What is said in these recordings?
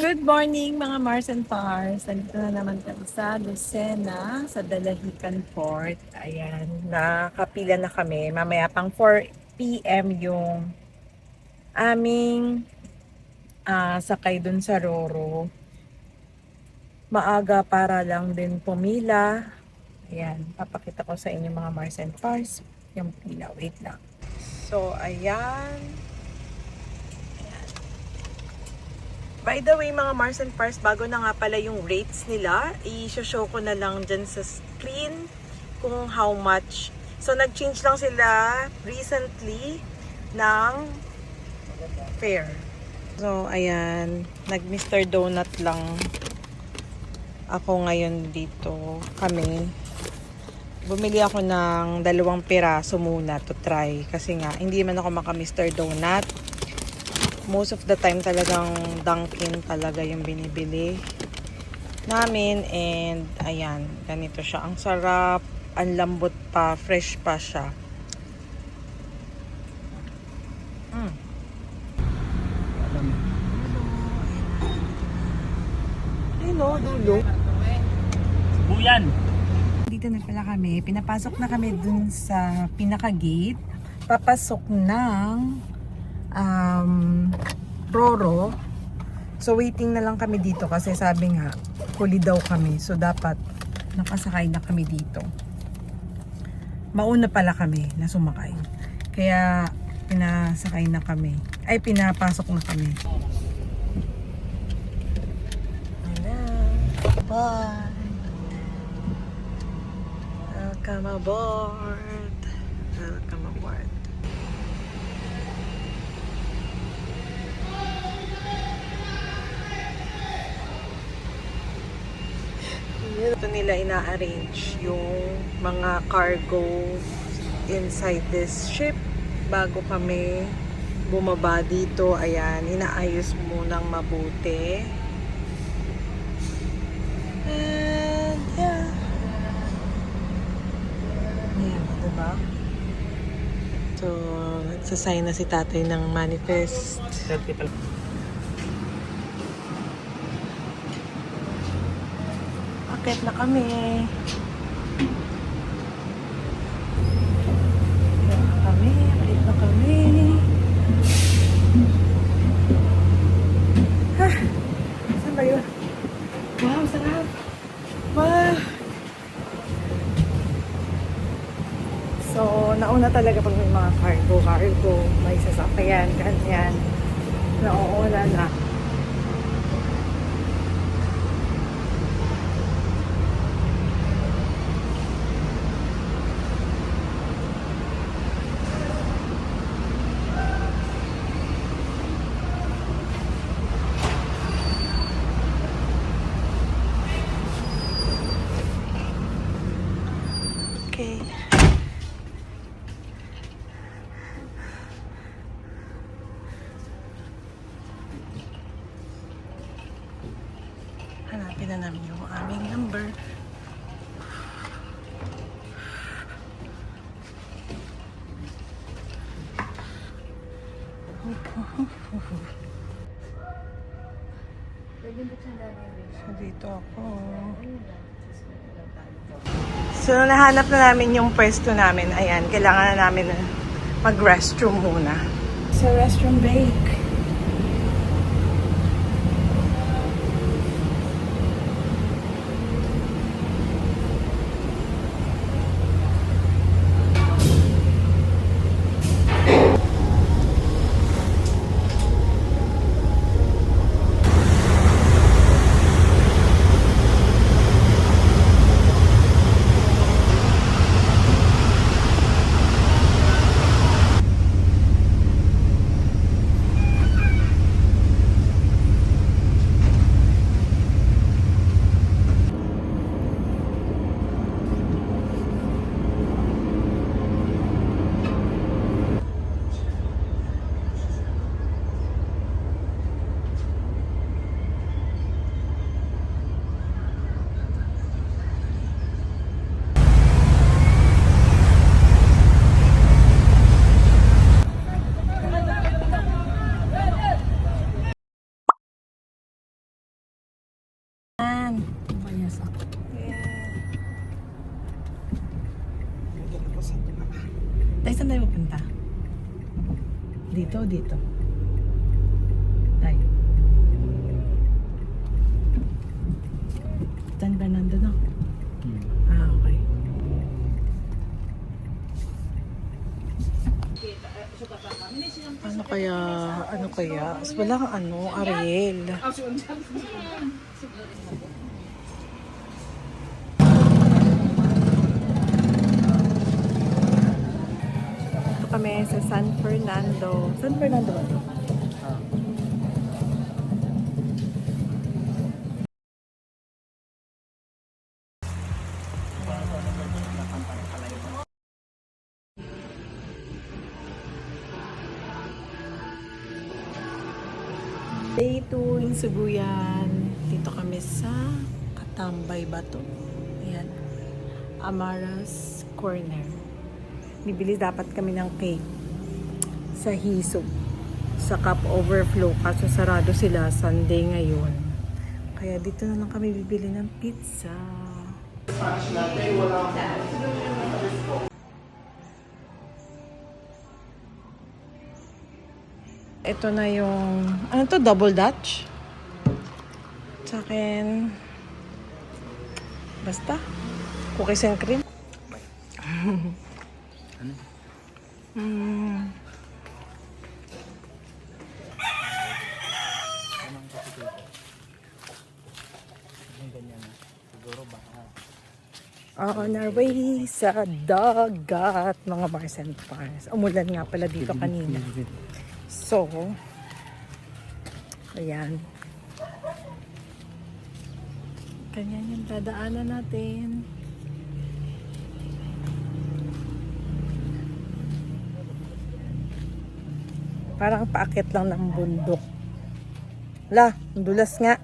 Good morning mga Mars and Pars. Nandito na naman kami sa Lucena, sa Dalahican Port. Ayan, nakapila na kami. Mamaya pang 4 p.m. yung aming sakay dun sa Roro. Maaga para lang din pumila. Ayan, papakita ko sa inyo mga Mars and Pars yung pila. Wait lang. So, ayan. By the way mga Mars and Pars, bago na nga pala yung rates nila, i-show ko na lang dyan sa screen kung how much. So nag-change lang sila recently ng fare. So ayan, nag-Mr. Donut lang ako ngayon dito kami. Bumili ako ng 2 piraso muna to try kasi nga hindi man ako maka-Mr. Donut. Most of the time talagang Dunkin talaga yung binibili namin, and ayan, ganito siya. Ang sarap, ang lambot pa, fresh pa siya. Hello, dulo. Buyan. Dito na pala kami, pinapasok na kami dun sa pinaka-gate. Papasok ng Roro. So waiting na lang kami dito kasi sabi nga huli daw kami, so dapat nakasakay na kami dito. Mauna pala kami na sumakay, kaya pinasakay na kami, ay pinapasok na kami. Bye! Welcome aboard! Welcome aboard! Ito nila ina-arrange yung mga cargo inside this ship bago kami bumaba dito. Ayan, inaayos munang mabuti. And yeah. Ayan, diba? So, nagsasign na si tatay ng manifest. Akit na kami. Akit na kami. Ha! Saan ba yun? Wow, sarap! Wow! So, nauna talaga pag may mga cargo, may sasakyan, ganyan. Nauuna na. Okay. Hanapin na namin yung aming number. So, dito ako. So, nahanap na namin yung pwesto namin. Ayan, kailangan na namin mag-restroom muna. Sa restroom break. saan tayo pupunta? Dito o dito? Tayo. San Fernando na. Ah, okay. Ano kaya? Walang Ariel. Ito kami sa San Fernando. San Fernando ba ito? Day 2 in Subuyan. Dito kami sa Katambay Bato. Ayan. Amara's Corner. Bibili dapat kami ng cake sa Hiso. Sa Cup Overflow. Kaso sarado sila Sunday ngayon. Kaya dito na lang kami bibili ng pizza. Ito na yung, ano to, double Dutch? Sa akin, basta, cookies and cream. Mm. On our way sa dagat, mga Mars and Pars. Umulan nga pala dito kanina. So, ayan. Ganyan yung dadaanan natin. Parang paakit lang ng bundok. La, dulas nga.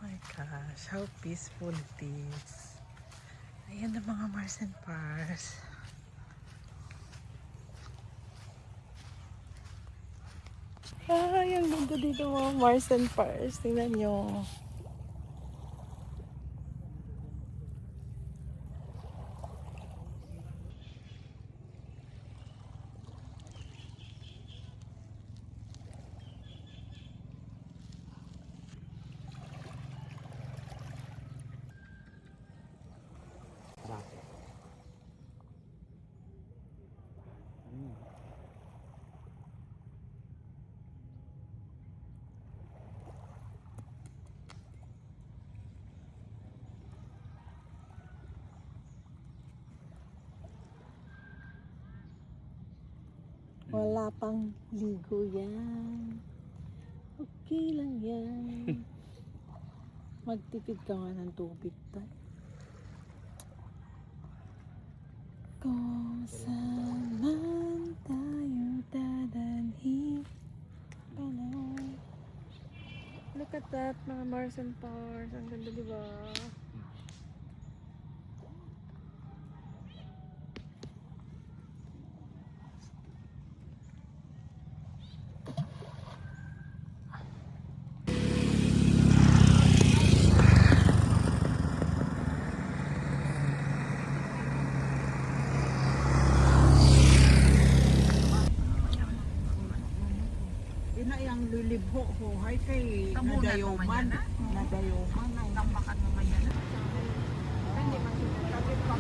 My gosh, how peaceful it is. Ayan na mga Mars and Pars. Ay, ang ganda dito mga Mars and Pars. Tingnan nyo. Wala pang ligo yan. Okay lang yan. Magtipid ka nga ng tubig tayo. Kung saan man tayo dadalhin panahon. Look at that, mga Mars and Pars. Ang ganda, diba? Yang lulibho ho hay kay nadayoman ay tambakan mo man yan. Hindi man sila kapit pa